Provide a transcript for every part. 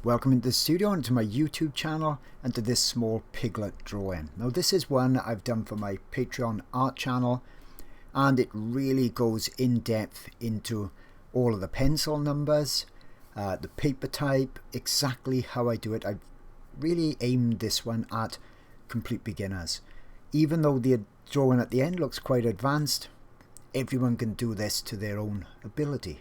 Welcome into the studio and to my YouTube channel and to this small piglet drawing. Now this is one I've done for my Patreon art channel, and it really goes in depth into all of the pencil numbers, the paper type, exactly how I do it. I've really aimed this one at complete beginners. Even though the drawing at the end looks quite advanced, everyone can do this to their own ability.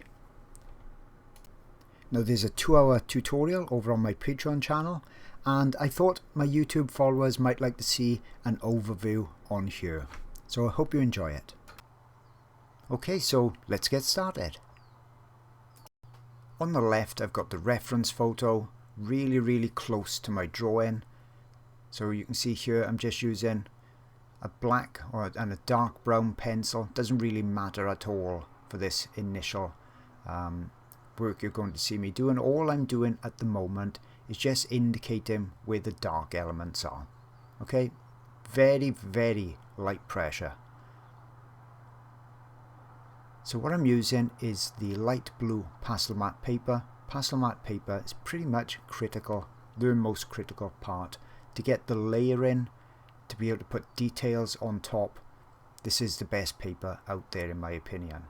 Now there's a 2-hour tutorial over on my Patreon channel, and I thought my YouTube followers might like to see an overview on here. So I hope you enjoy it. Okay, so let's get started. On the left I've got the reference photo, really close to my drawing. So you can see here I'm just using a black and a dark brown pencil. Doesn't really matter at all for this initial work you're going to see me doing. All I'm doing at the moment is just indicating where the dark elements are. Okay, very light pressure. So what I'm using is the light blue pastel matte paper. Pastel matte paper is pretty much critical, the most critical part, to get the layering, to be able to put details on top. This is the best paper out there in my opinion.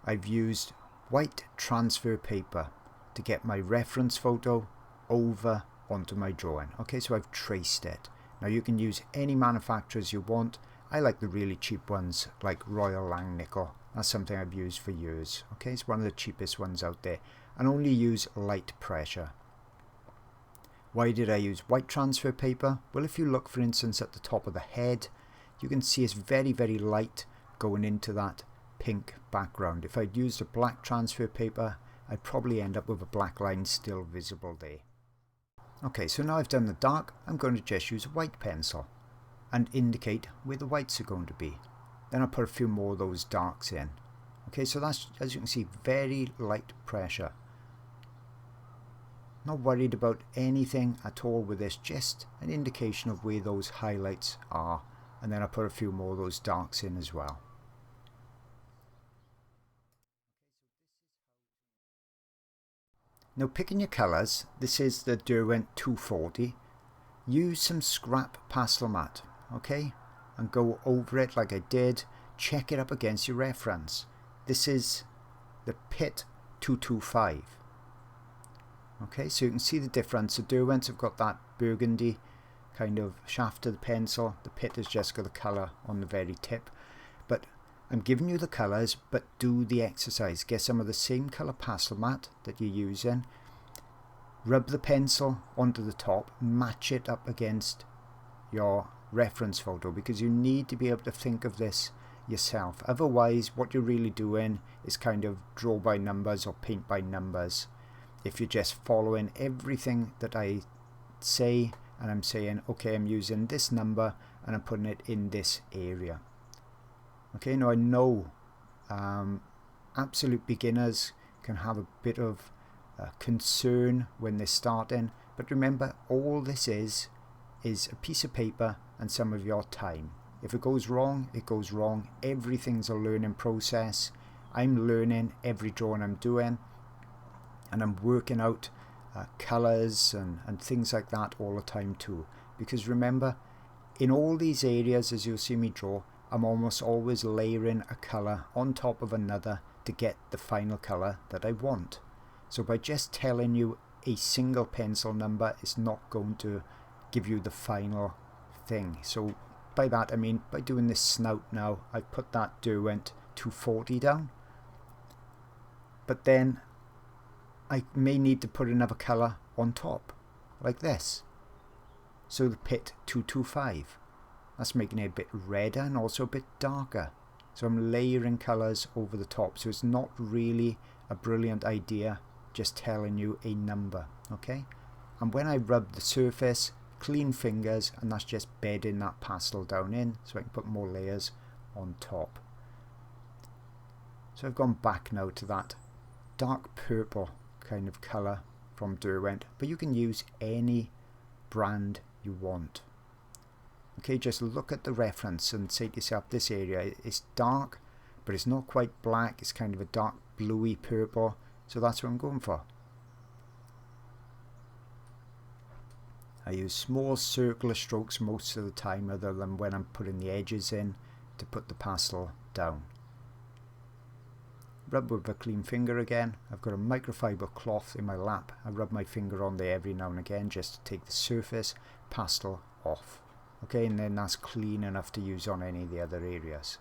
I've used white transfer paper to get my reference photo over onto my drawing. Okay, so I've traced it. Now you can use any manufacturers you want. I like the really cheap ones like Royal Langnickel. That's something I've used for years. Okay, it's one of the cheapest ones out there, and only use light pressure. Why did I use white transfer paper? Well, if you look for instance at the top of the head, you can see it's very light going into that pink background. If I'd used a black transfer paper, I'd probably end up with a black line still visible there. Okay, so now I've done the dark, I'm going to just use a white pencil and indicate where the whites are going to be. Then I'll put a few more of those darks in. Okay, so that's, as you can see, very light pressure. Not worried about anything at all with this, just an indication of where those highlights are, and then I'll put a few more of those darks in as well. Now picking your colours, this is the Derwent 240. Use some scrap pastel matte, okay, and go over it like I did. Check it up against your reference. This is the Pitt 225. Okay, so you can see the difference. The Derwents have got that burgundy kind of shaft to the pencil. The Pitt has just got the colour on the very tip. But I'm giving you the colours, but do the exercise. Get some of the same colour pastel matte that you're using. Rub the pencil onto the top. Match it up against your reference photo, because you need to be able to think of this yourself. Otherwise, what you're really doing is kind of draw by numbers or paint by numbers. If you're just following everything that I say, and I'm saying, okay, I'm using this number and I'm putting it in this area. Okay, now I know absolute beginners can have a bit of concern when they're starting, but remember, all this is a piece of paper and some of your time. If it goes wrong, it goes wrong. Everything's a learning process. I'm learning every drawing I'm doing, and I'm working out colours and things like that all the time too. Because remember, in all these areas, as you'll see me draw, I'm almost always layering a colour on top of another to get the final colour that I want. So by just telling you a single pencil number, it's not going to give you the final thing. So by that I mean, by doing this snout now, I put that Derwent 240 down. But then I may need to put another colour on top, like this. So the Pitt 225. That's making it a bit redder and also a bit darker. So I'm layering colours over the top. So it's not really a brilliant idea just telling you a number, okay? And when I rub the surface, clean fingers, and that's just bedding that pastel down in so I can put more layers on top. So I've gone back now to that dark purple kind of colour from Derwent, but you can use any brand you want. Okay, just look at the reference and say to yourself, this area is dark, but it's not quite black, it's kind of a dark bluey purple, so that's what I'm going for. I use small circular strokes most of the time, other than when I'm putting the edges in to put the pastel down. Rub with a clean finger again. I've got a microfiber cloth in my lap. I rub my finger on there every now and again just to take the surface pastel off. Okay, and then that's clean enough to use on any of the other areas.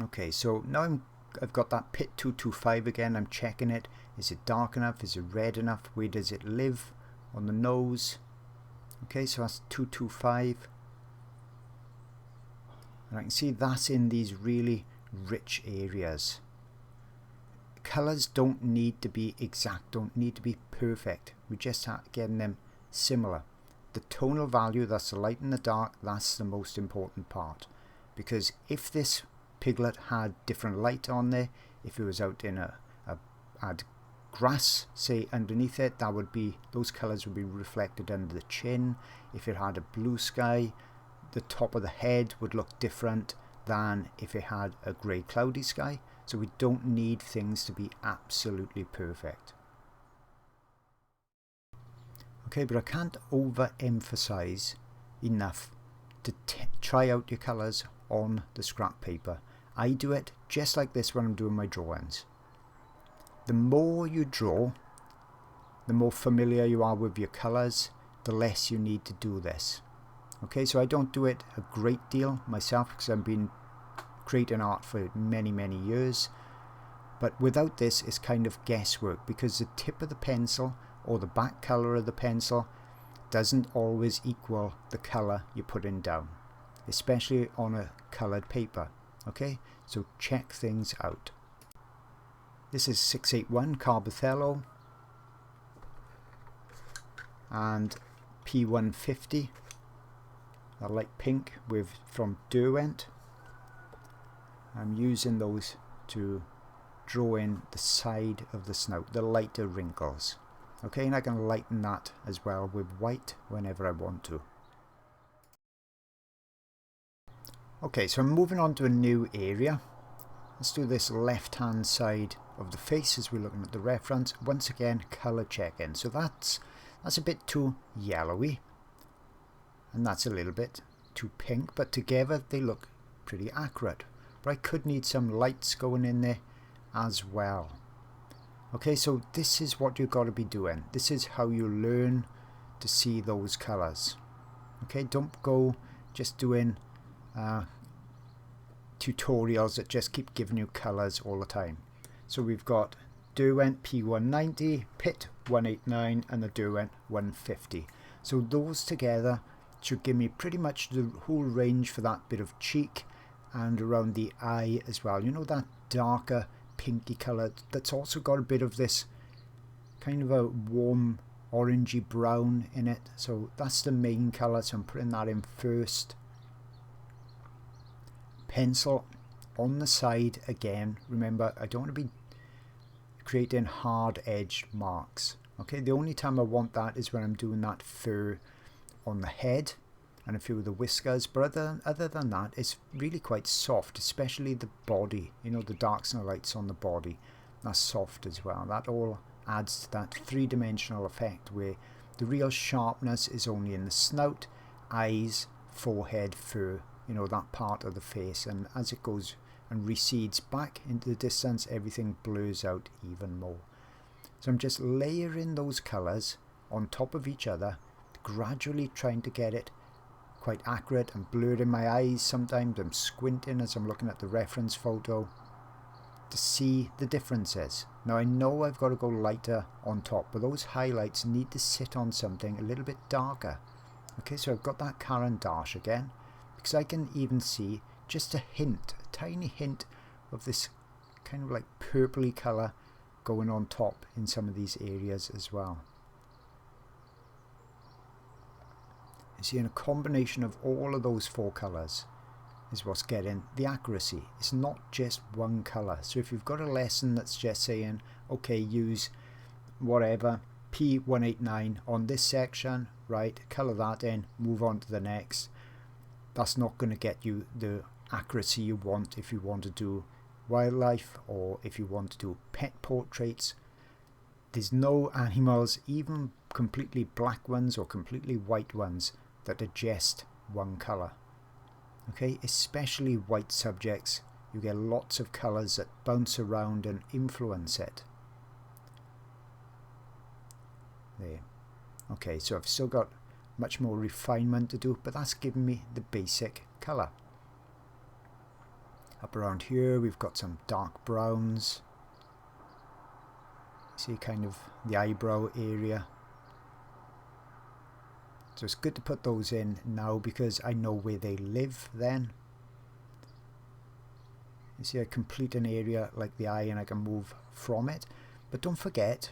Okay, so now I've got that Pit 225 again. I'm checking it. Is it dark enough? Is it red enough? Where does it live? On the nose. Okay, so that's 225. And I can see that's in these really rich areas. Colours don't need to be exact, don't need to be perfect. We're just getting them similar. The tonal value, that's the light and the dark, that's the most important part. Because if this piglet had different light on there, if it was out in had grass, say, underneath it, that would be, those colours would be reflected under the chin. If it had a blue sky, the top of the head would look different than if it had a grey cloudy sky. So we don't need things to be absolutely perfect. Okay, but I can't overemphasize enough to try out your colours on the scrap paper. I do it just like this when I'm doing my drawings. The more you draw, the more familiar you are with your colours, the less you need to do this. Okay, so I don't do it a great deal myself because I've been creating art for many years. But without this, it's kind of guesswork, because the tip of the pencil or the back colour of the pencil doesn't always equal the colour you're putting down, especially on a coloured paper. Okay, so check things out. This is 681 Carbothello and P150, a light pink from Derwent. I'm using those to draw in the side of the snout, the lighter wrinkles. Okay, and I can lighten that as well with white whenever I want to. Okay, so I'm moving on to a new area. Let's do this left hand side of the face as we're looking at the reference. Once again, colour checking. So that's a bit too yellowy, and that's a little bit too pink, but together they look pretty accurate. But I could need some lights going in there as well. Okay, so this is what you've got to be doing. This is how you learn to see those colours. Okay, don't go just doing tutorials that just keep giving you colours all the time. So we've got Derwent P190, Pit 189 and the Derwent 150. So those together should give me pretty much the whole range for that bit of cheek and around the eye as well. You know, that darker pinky colour that's also got a bit of this kind of a warm orangey brown in it. So that's the main colour, so I'm putting that in first. Pencil on the side again. Remember, I don't want to be creating hard edged marks. Okay, the only time I want that is when I'm doing that fur on the head and a few of the whiskers, but other than that, it's really quite soft, especially the body. You know, the darks and the lights on the body, that's soft as well. That all adds to that three-dimensional effect where the real sharpness is only in the snout, eyes, forehead, fur, you know, that part of the face, and as it goes and recedes back into the distance, everything blurs out even more. So I'm just layering those colours on top of each other, gradually trying to get it quite accurate. and blurred in my eyes sometimes. I'm squinting as I'm looking at the reference photo to see the differences. Now I know I've got to go lighter on top, but those highlights need to sit on something a little bit darker. Okay, so I've got that Caran d'Ache again, because I can even see just a hint, a tiny hint of this kind of like purpley colour going on top in some of these areas as well. You see, in a combination of all of those four colours is what's getting the accuracy. It's not just one colour. So if you've got a lesson that's just saying, okay, use whatever, P189 on this section, right, colour that in, move on to the next. That's not going to get you the accuracy you want if you want to do wildlife or if you want to do pet portraits. there's no animals, even completely black ones or completely white ones, that are just one colour. Okay, especially white subjects, you get lots of colours that bounce around and influence it. There. Okay, so I've still got much more refinement to do, but that's given me the basic colour. Up around here we've got some dark browns. See kind of the eyebrow area. So it's good to put those in now because I know where they live then. You see I complete an area like the eye and I can move from it. But don't forget,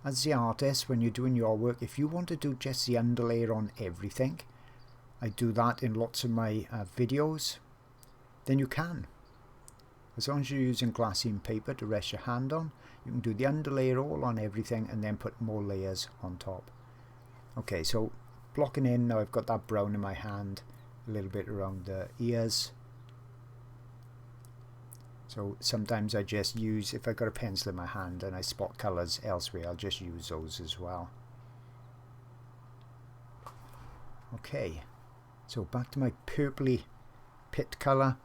as the artist, when you're doing your work, if you want to do just the underlayer on everything, I do that in lots of my videos, then you can. As long as you're using glassine paper to rest your hand on, you can do the underlayer all on everything and then put more layers on top. Okay, so blocking in, now I've got that brown in my hand, a little bit around the ears. So sometimes I just use, if I've got a pencil in my hand and I spot colours elsewhere, I'll just use those as well. Okay, so back to my purpley pit colour,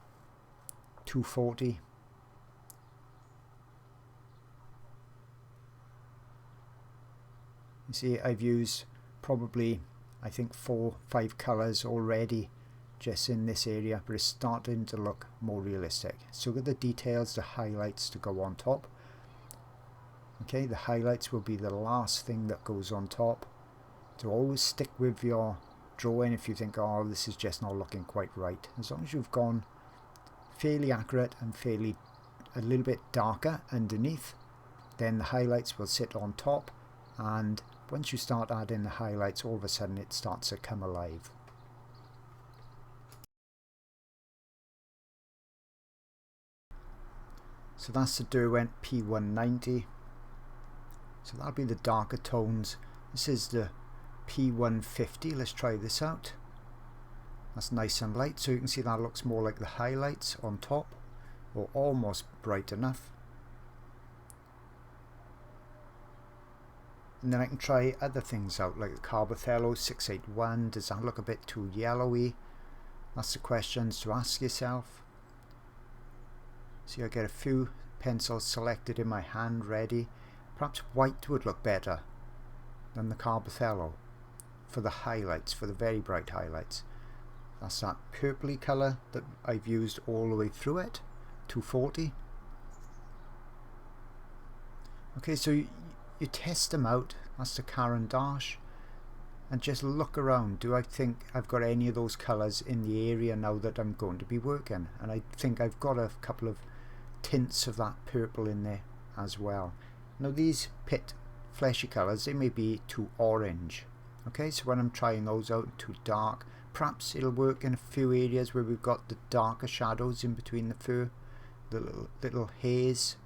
240. You see I've used probably, I think 4-5 colours already just in this area, but it's starting to look more realistic. So get the details, the highlights to go on top. Okay, the highlights will be the last thing that goes on top. So always stick with your drawing if you think, oh, this is just not looking quite right. As long as you've gone fairly accurate and fairly a little bit darker underneath, then the highlights will sit on top, and once you start adding the highlights, all of a sudden it starts to come alive. So that's the Derwent P190. So that'll be the darker tones. This is the P150. Let's try this out. That's nice and light, so you can see that looks more like the highlights on top, or almost bright enough. And then I can try other things out, like the Carbothello 681. Does that look a bit too yellowy? That's the questions to ask yourself. See, I get a few pencils selected in my hand ready. Perhaps white would look better than the Carbothello for the highlights, for the very bright highlights. That's that purpley colour that I've used all the way through it, 240. Okay, so you test them out. That's the Caran d'Ache, and just look around. Do I think I've got any of those colours in the area now that I'm going to be working? And I think I've got a couple of tints of that purple in there as well. Now these pit fleshy colours, they may be too orange. Okay, so when I'm trying those out, too dark, perhaps it'll work in a few areas where we've got the darker shadows in between the fur, the little haze.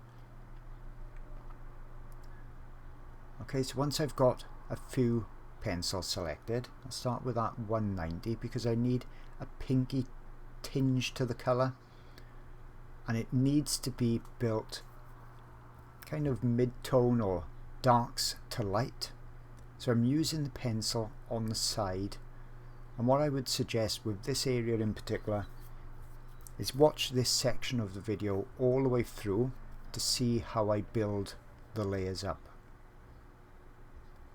Okay, so once I've got a few pencils selected, I'll start with that 190 because I need a pinky tinge to the colour, and it needs to be built kind of mid-tone or darks to light. So I'm using the pencil on the side, and what I would suggest with this area in particular is watch this section of the video all the way through to see how I build the layers up.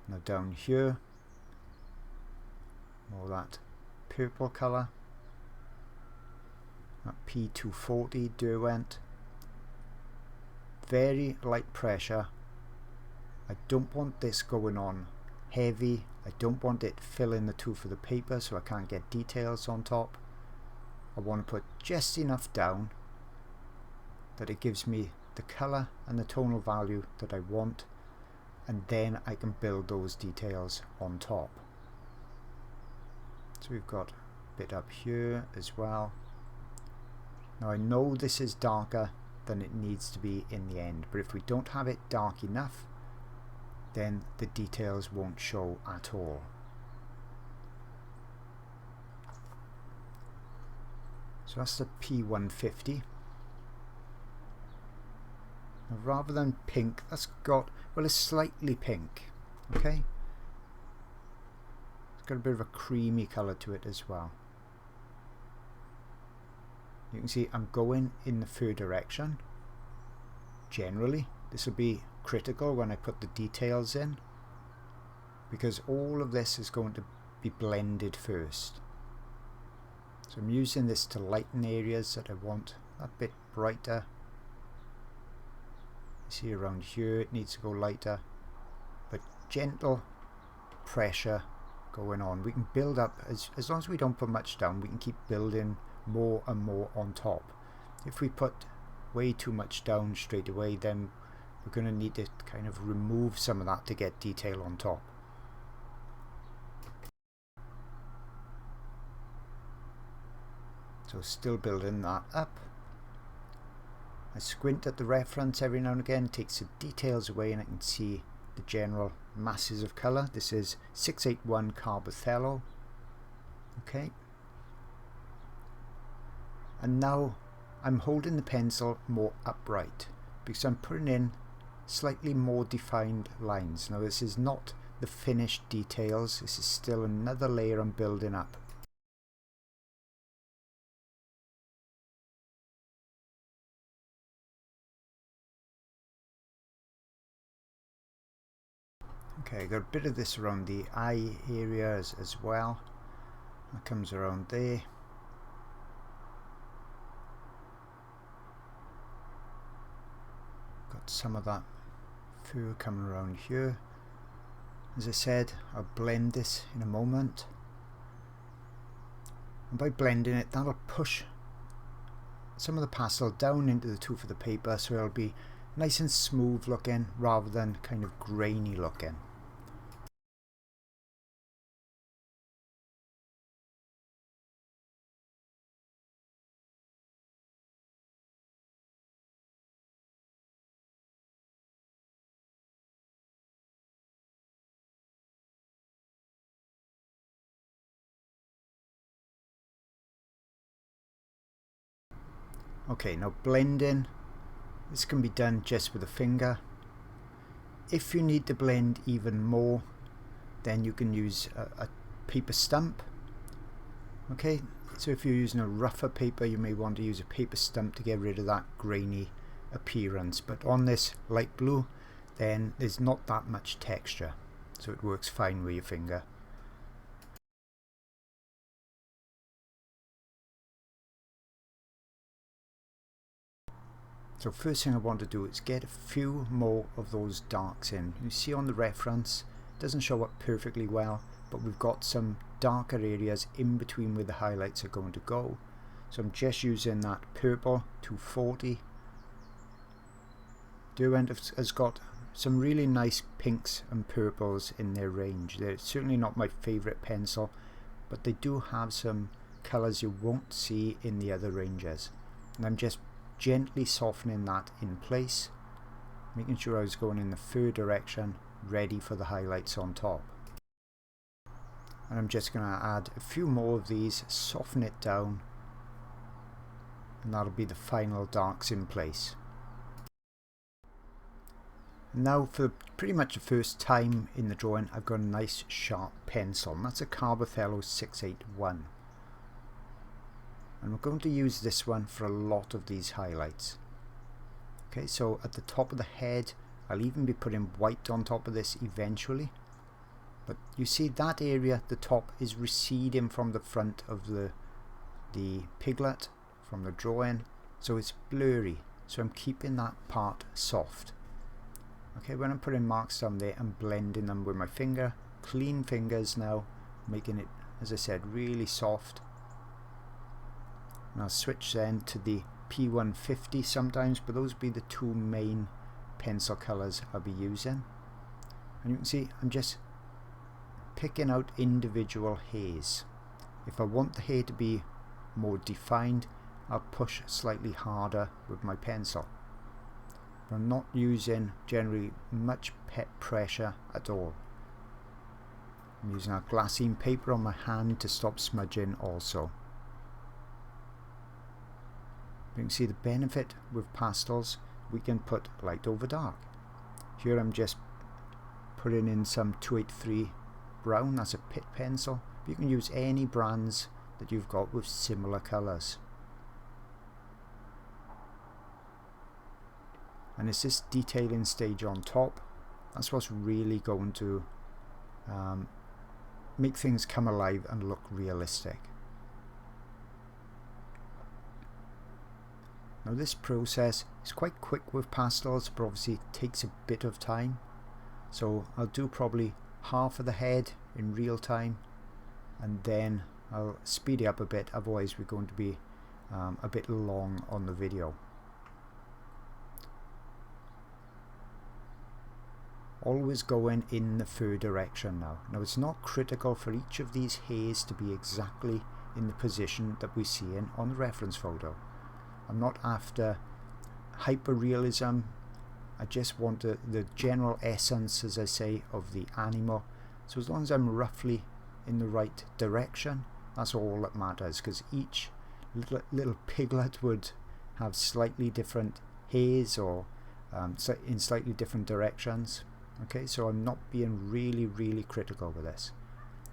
Now down here, more that purple colour, that P240 Derwent, very light pressure. I don't want this going on heavy. I don't want it filling the tooth of the paper so I can't get details on top. I want to put just enough down that it gives me the colour and the tonal value that I want, and then I can build those details on top. So we've got a bit up here as well. Now I know this is darker than it needs to be in the end, but if we don't have it dark enough, then the details won't show at all. So that's the P150. Now, rather than pink, that's got, well, it's slightly pink, okay? It's got a bit of a creamy colour to it as well. You can see I'm going in the fur direction. Generally, this will be critical when I put the details in, because all of this is going to be blended first. So I'm using this to lighten areas that I want a bit brighter. You see around here it needs to go lighter, but gentle pressure going on. We can build up, as long as we don't put much down, we can keep building more and more on top. If we put way too much down straight away, then we're going to need to kind of remove some of that to get detail on top. So still building that up. I squint at the reference every now and again, takes the details away, and I can see the general masses of colour. This is 681 Carbothello. Okay. And now I'm holding the pencil more upright because I'm putting in slightly more defined lines. Now this is not the finished details, this is still another layer I'm building up. Okay, got a bit of this around the eye area as well. That comes around there. Got some of that fur coming around here. As I said, I'll blend this in a moment. And by blending it, that'll push some of the pastel down into the tooth of the paper, so it'll be nice and smooth looking rather than kind of grainy looking. Okay, now blending, this can be done just with a finger. If you need to blend even more, then you can use a paper stump. Okay, so if you're using a rougher paper, you may want to use a paper stump to get rid of that grainy appearance. But on this light blue, then there's not that much texture, so it works fine with your finger. So first thing I want to do is get a few more of those darks in. You see on the reference, it doesn't show up perfectly well, but we've got some darker areas in between where the highlights are going to go. So I'm just using that purple 240. Derwent has got some really nice pinks and purples in their range. They're certainly not my favourite pencil, but they do have some colours you won't see in the other ranges. And I'm just gently softening that in place, making sure I was going in the fur direction, ready for the highlights on top. And I'm just going to add a few more of these, soften it down, and that'll be the final darks in place. Now for pretty much the first time in the drawing, I've got a nice sharp pencil, and that's a Carbothello 681. And we're going to use this one for a lot of these highlights. Okay, so at the top of the head, I'll even be putting white on top of this eventually. But you see that area at the top is receding from the front of the piglet from the drawing, so it's blurry. So I'm keeping that part soft. Okay, when I'm putting marks down there, I'm blending them with my finger. Clean fingers now, making it, as I said, really soft. And I'll switch then to the P150 sometimes, but those will be the two main pencil colours I'll be using. And you can see I'm just picking out individual hairs. If I want the hair to be more defined, I'll push slightly harder with my pencil. But I'm not using generally much pressure at all. I'm using a glassine paper on my hand to stop smudging also. You can see the benefit with pastels. we can put light over dark. Here I'm just putting in some 283 brown, that's a pit pencil. You can use any brands that you've got with similar colours. And it's this detailing stage on top, that's what's really going to make things come alive and look realistic. Now this process is quite quick with pastels, but obviously it takes a bit of time. So I'll do probably half of the head in real time, and then I'll speed it up a bit, otherwise we're going to be a bit long on the video. Always going in the fur direction now. Now it's not critical for each of these hairs to be exactly in the position that we see in on the reference photo. I'm not after hyper-realism, I just want the general essence, as I say, of the animal. So as long as I'm roughly in the right direction, that's all that matters, because each little piglet would have slightly different hairs or in slightly different directions. Okay, so I'm not being really critical with this.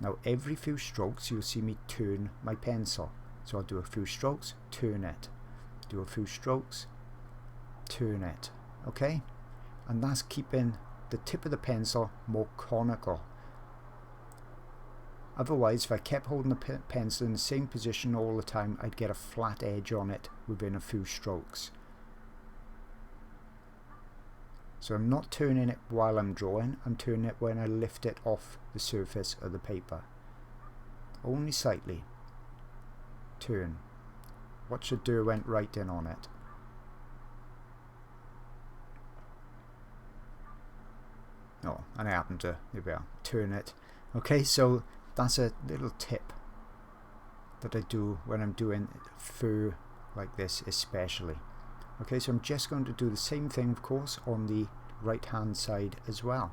Now every few strokes you'll see me turn my pencil. So I'll do a few strokes, turn it. Do a few strokes, turn it. Okay, and that's keeping the tip of the pencil more conical. Otherwise, if I kept holding the pencil in the same position all the time, I'd get a flat edge on it within a few strokes. So I'm not turning it while I'm drawing, I'm turning it when I lift it off the surface of the paper. Only slightly. Turn. Watch the Derwent right in on it. Oh, and I happen to, there we are, turn it. Okay, so that's a little tip that I do when I'm doing fur like this especially. Okay, so I'm just going to do the same thing, of course, on the right hand side as well.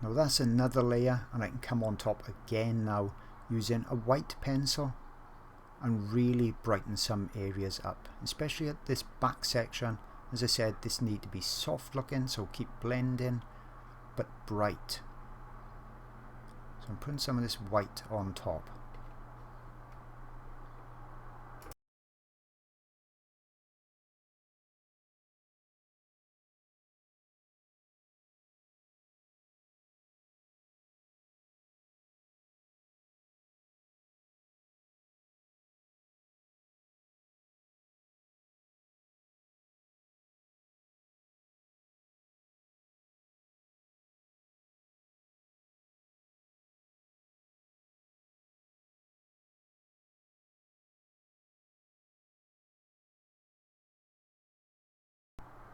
Now that's another layer, and I can come on top again now using a white pencil and really brighten some areas up, especially at this back section. As I said, this need to be soft looking, so keep blending but bright. So I'm putting some of this white on top.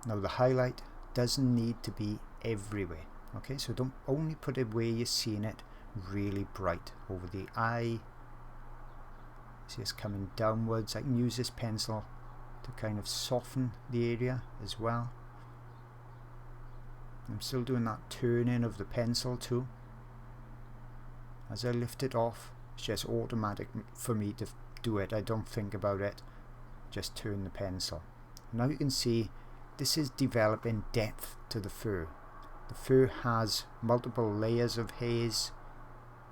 Now the highlight doesn't need to be everywhere. Okay, so don't only put it where you're seeing it really bright over the eye. See it's coming downwards. I can use this pencil to kind of soften the area as well. I'm still doing that turning of the pencil too. As I lift it off, it's just automatic for me to do it. I don't think about it, just turn the pencil. Now you can see this is developing depth to the fur. The fur has multiple layers of hairs,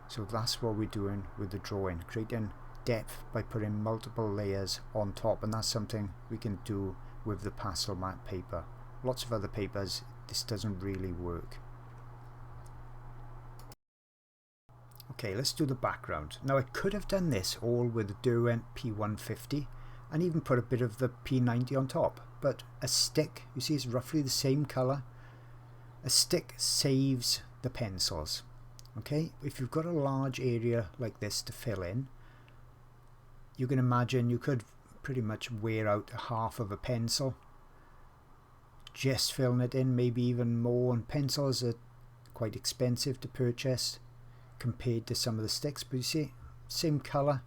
so that's what we're doing with the drawing, creating depth by putting multiple layers on top, and that's something we can do with the pastel matte paper. Lots of other papers this doesn't really work. Okay, let's do the background. Now I could have done this all with the Derwent P150 and even put a bit of the P90 on top, but a stick, you see, is roughly the same color. A stick saves the pencils. Okay, if you've got a large area like this to fill in, you can imagine you could pretty much wear out half of a pencil just filling it in, maybe even more, and pencils are quite expensive to purchase compared to some of the sticks, but you see, same colour.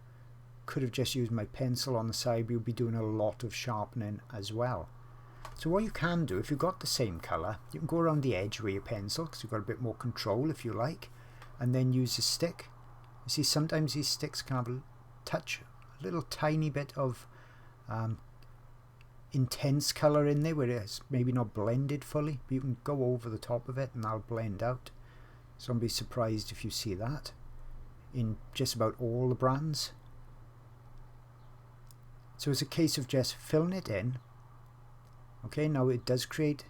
Could have just used my pencil on the side, but you'll be doing a lot of sharpening as well. So what you can do, if you've got the same colour, you can go around the edge with your pencil, because you've got a bit more control if you like, and then use a stick. You see, sometimes these sticks can have a little tiny bit of intense colour in there where it's maybe not blended fully, but you can go over the top of it and that'll blend out. So don't be surprised if you see that in just about all the brands. So it's a case of just filling it in. Okay, now it does create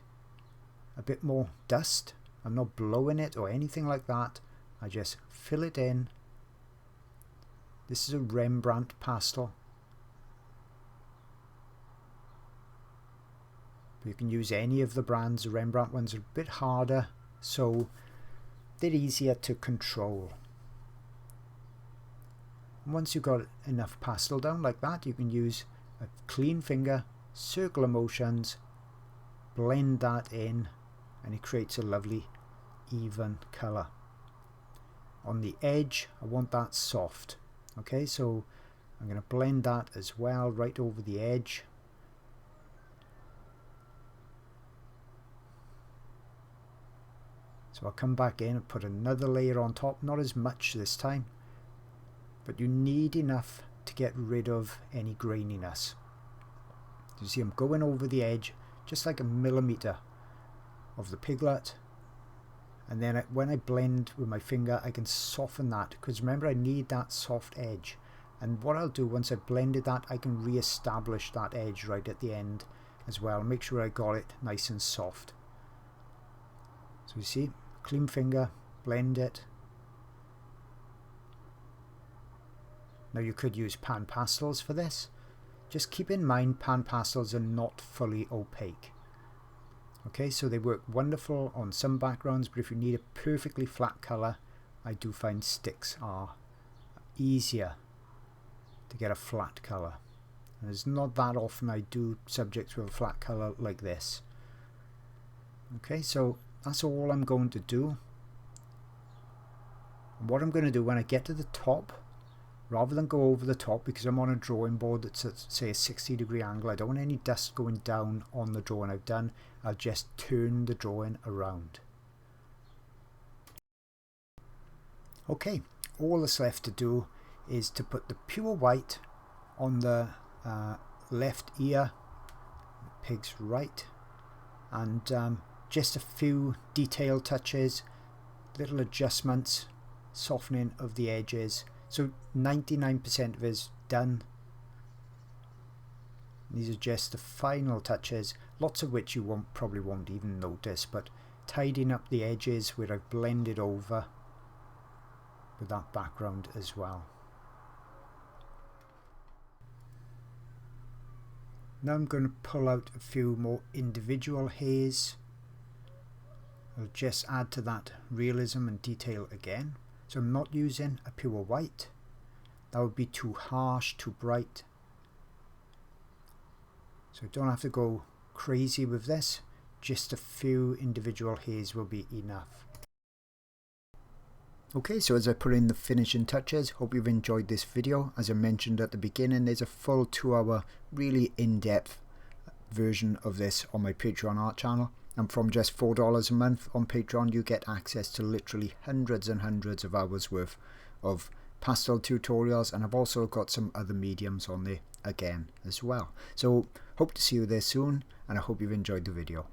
a bit more dust. I'm not blowing it or anything like that. I just fill it in. This is a Rembrandt pastel. You can use any of the brands. The Rembrandt ones are a bit harder, so they're easier to control. Once you've got enough pastel down like that, you can use a clean finger, circular motions, blend that in, and it creates a lovely even colour. On the edge, I want that soft. Okay, so I'm going to blend that as well right over the edge. So I'll come back in and put another layer on top, not as much this time, but you need enough to get rid of any graininess. You see, I'm going over the edge just like a millimetre of the piglet, and then when I blend with my finger I can soften that, because remember I need that soft edge. And what I'll do once I've blended that, I can re-establish that edge right at the end as well, make sure I got it nice and soft. So you see, clean finger, blend it. Now you could use PanPastels for this. Just keep in mind PanPastels are not fully opaque. Okay, so they work wonderful on some backgrounds, but if you need a perfectly flat colour, I do find sticks are easier to get a flat colour. And it's not that often I do subjects with a flat colour like this. Okay, so that's all I'm going to do. And what I'm going to do when I get to the top, rather than go over the top, because I'm on a drawing board that's at say a 60-degree angle, I don't want any dust going down on the drawing I've done, I'll just turn the drawing around. Okay, all that's left to do is to put the pure white on the left ear, the pig's right, and just a few detail touches, little adjustments, softening of the edges. So 99% of it is done. These are just the final touches, lots of which you probably won't even notice, but tidying up the edges where I've blended over with that background as well. Now I'm going to pull out a few more individual hairs. I'll just add to that realism and detail again. So I'm not using a pure white. That would be too harsh, too bright. So don't have to go crazy with this. Just a few individual hairs will be enough. Okay, so as I put in the finishing touches, hope you've enjoyed this video. As I mentioned at the beginning, there's a full 2-hour, really in-depth version of this on my Patreon art channel. And from just $4 a month on Patreon, you get access to literally hundreds and hundreds of hours worth of pastel tutorials, and I've also got some other mediums on there again as well. So hope to see you there soon, and I hope you've enjoyed the video.